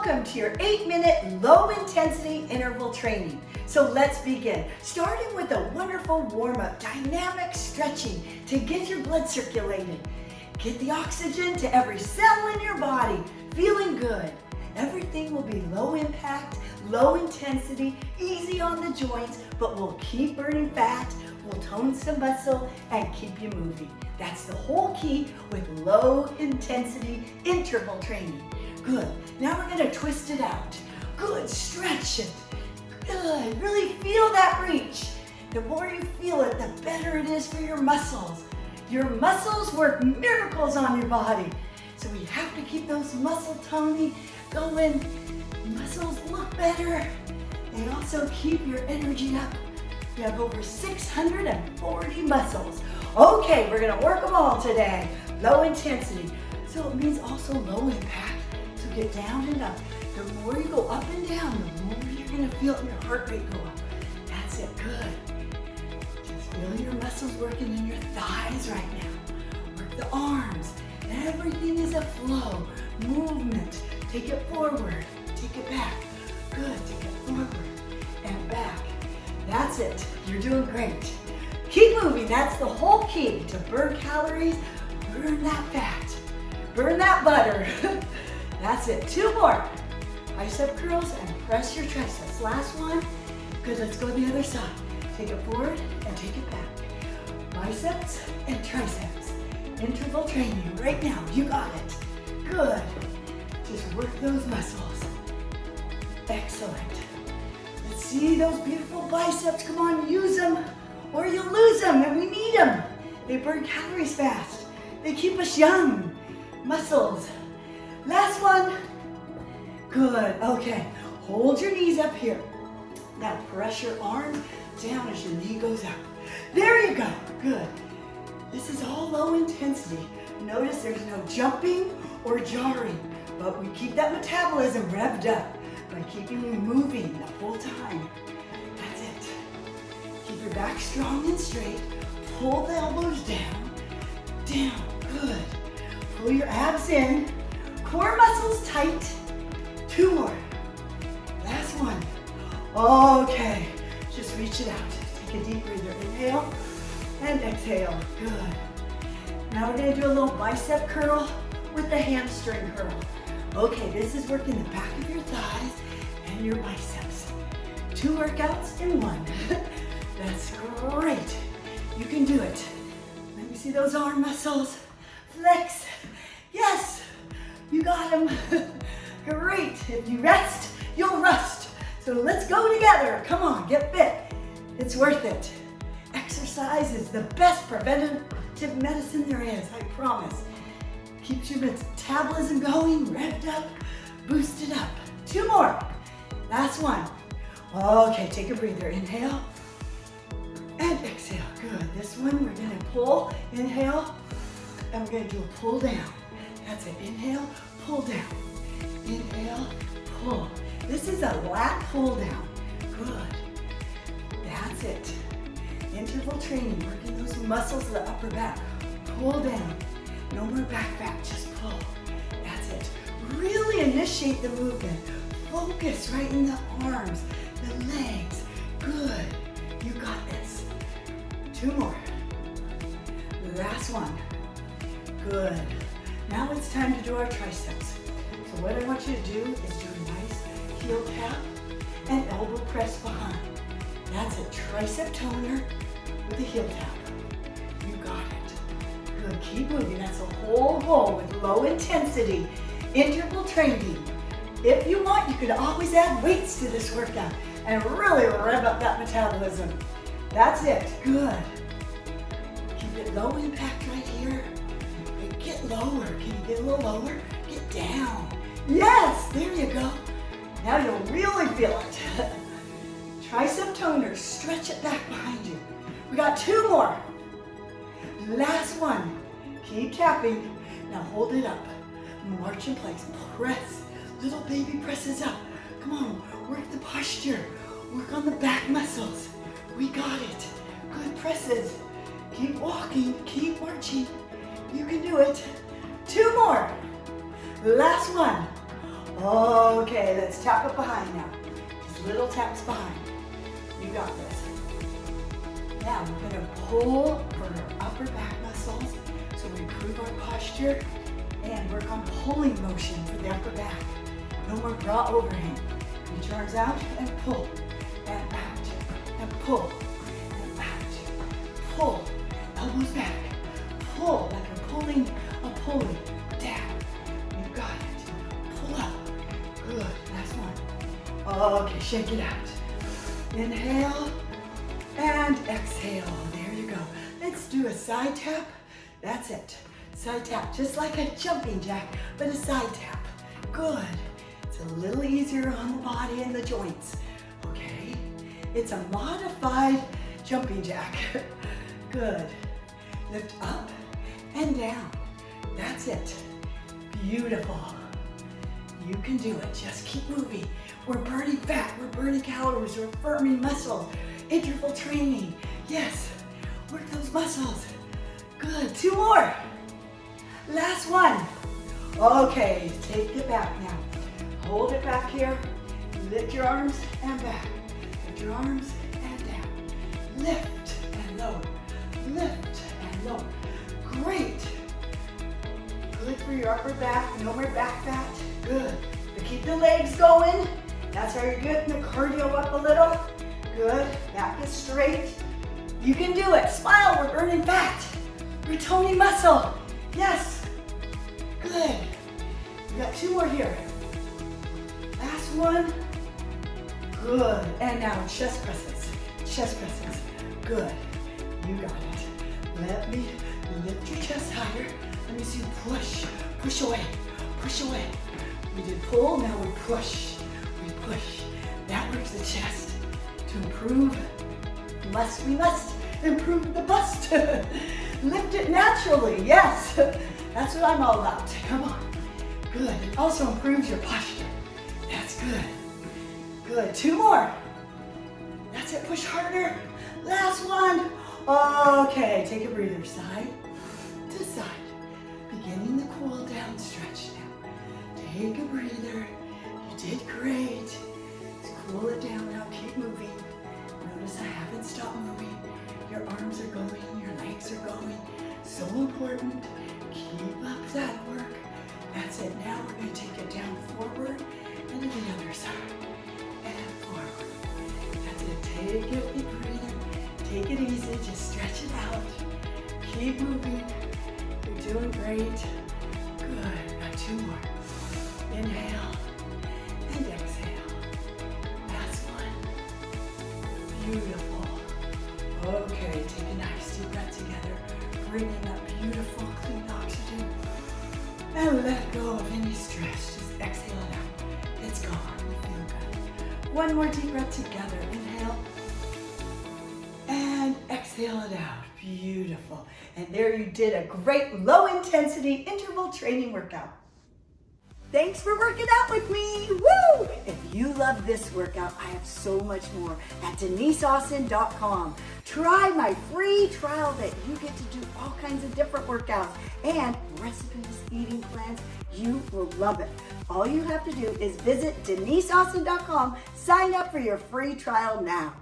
welcome to your 8-minute low-intensity interval training. So let's begin. Starting with a wonderful warm-up, dynamic stretching to get your blood circulated. Get the oxygen to every cell in your body, feeling good. Everything will be low impact, low intensity, easy on the joints, but we'll keep burning fat, we'll tone some muscle, and keep you moving. That's the whole key with low intensity interval training. Good. Now we're gonna twist it out. Good, stretch it. Good, really feel that reach. The more you feel it, the better it is for your muscles. Your muscles work miracles on your body. So we have to keep those muscle toning going. Muscles look better. They also keep your energy up. We have over 640 muscles. Okay, we're gonna work them all today. Low intensity. So it means also low impact. So get down and up. The more you go up and down, the more you're gonna feel your heart rate go up. That's it, good. Just feel your muscles working in your thighs right now. Work the arms. Everything is a flow, movement. Take it forward, take it back. Good, take it forward and back. That's it, you're doing great. Keep moving, that's the whole key to burn calories, burn that fat, burn that butter. That's it, 2 more. Bicep curls and press your triceps. Last one, good, let's go to the other side. Take it forward and take it back. Biceps and triceps. Interval training right now, you got it. Good. Just work those muscles. Excellent. Let's see those beautiful biceps. Come on, use them or you'll lose them, and we need them. They burn calories fast. They keep us young. Muscles. Last one. Good. Okay. Hold your knees up here. Now press your arm down as your knee goes up. There you go. Good. This is all low intensity. Notice there's no jumping or jarring, but we keep that metabolism revved up by keeping you moving the whole time. That's it. Keep your back strong and straight. Pull the elbows down, down, good. Pull your abs in, core muscles tight. 2 more. Last one. Okay, just reach it out. Take a deep breather. Inhale. And exhale, good. Now we're gonna do a little bicep curl with the hamstring curl. Okay, this is working the back of your thighs and your biceps. 2 workouts in 1. That's great. You can do it. Let me see those arm muscles. Flex. Yes, you got them. Great. If you rest, you'll rust. So let's go together. Come on, get fit. It's worth it. Exercise is the best preventative medicine there is, I promise. Keeps your metabolism going, revved up, boosted up. 2 more. Last one. Okay, take a breather. Inhale and exhale. Good. This one we're gonna pull. Inhale, and we're gonna do a pull down. That's it. Inhale, pull down. Inhale, pull. This is a lat pull down. Good. That's it. Interval training, working those muscles of the upper back. Pull down. No more back fat, just pull. That's it. Really initiate the movement. Focus right in the arms, the legs. Good. You got this. 2 more. Last one. Good. Now it's time to do our triceps. So what I want you to do is do a nice heel tap and elbow press behind. That's a tricep toner with a heel tap. You got it. Good, keep moving. That's the whole goal with low intensity interval training. If you want, you could always add weights to this workout and really rev up that metabolism. That's it, good. Keep it low impact right here. Get lower, can you get a little lower? Get down. Yes, there you go. Now you'll really feel it. Tricep toner, stretch it back behind you. We got 2 more. Last one. Keep tapping. Now hold it up. March in place. Press. Little baby presses up. Come on, work the posture. Work on the back muscles. We got it. Good presses. Keep walking, keep marching. You can do it. 2 more. Last one. Okay, let's tap it behind now. Just little taps behind. You got this. Now we're gonna pull for our upper back muscles so we improve our posture and work on pulling motion for the upper back. No more bra overhang. Reach your arms out and pull and out and pull and out. Pull, elbows back. Pull like a pulling down. You got it. Pull up. Good. Last one. Okay, shake it out. Inhale and exhale. There you go. Let's do a side tap. That's it. Side tap, just like a jumping jack, but a side tap. Good. It's a little easier on the body and the joints. Okay. It's a modified jumping jack. Good. Lift up and down. That's it. Beautiful. You can do it. Just keep moving. We're burning fat. We're burning calories. We're firming muscles. Interval training. Yes. Work those muscles. Good. 2 more. Last one. Okay. Take it back now. Hold it back here. Lift your arms and back. Lift your arms and down. Lift and lower. Lift and lower. Great. Good for your upper back. No more back fat. Good. But keep the legs going. That's how you're getting the cardio up a little. Good. Back is straight. You can do it. Smile. We're burning fat. We're toning muscle. Yes. Good. We got 2 more here. Last one. Good. And now chest presses. Chest presses. Good. You got it. Let me lift your chest higher. Let me see you push. Push away. Push away. We did pull, now we push. We push. That works the chest. To improve, we must improve the bust. Lift it naturally, yes. That's what I'm all about. Come on. Good. It also improves your posture. That's good. Good. 2 more. That's it. Push harder. Last one. Okay. Take a breather. Side to side. Beginning the cool down stretch now. Take a breather. You did great. Let's cool it down now. Keep moving. Notice I haven't stopped moving. Your arms are going. Your legs are going. So important. Keep up that work. That's it. Now we're going to take it down forward and to the other side. And forward. That's it. Take a deep breather. Take it easy. Just stretch it out. Keep moving. You're doing great. Good. Got 2 more. Inhale and exhale. Last one. Beautiful. Okay, take a nice deep breath together. Bring in that beautiful clean oxygen. And let go of any stress. Just exhale it out. It's gone. You feel good. One more deep breath together. Inhale. And exhale it out. Beautiful. And there you did a great low intensity interval training workout. Thanks for working out with me. Woo! If you love this workout, I have so much more at DeniseAustin.com. Try my free trial that you get to do all kinds of different workouts and recipes, eating plans. You will love it. All you have to do is visit DeniseAustin.com, sign up for your free trial now.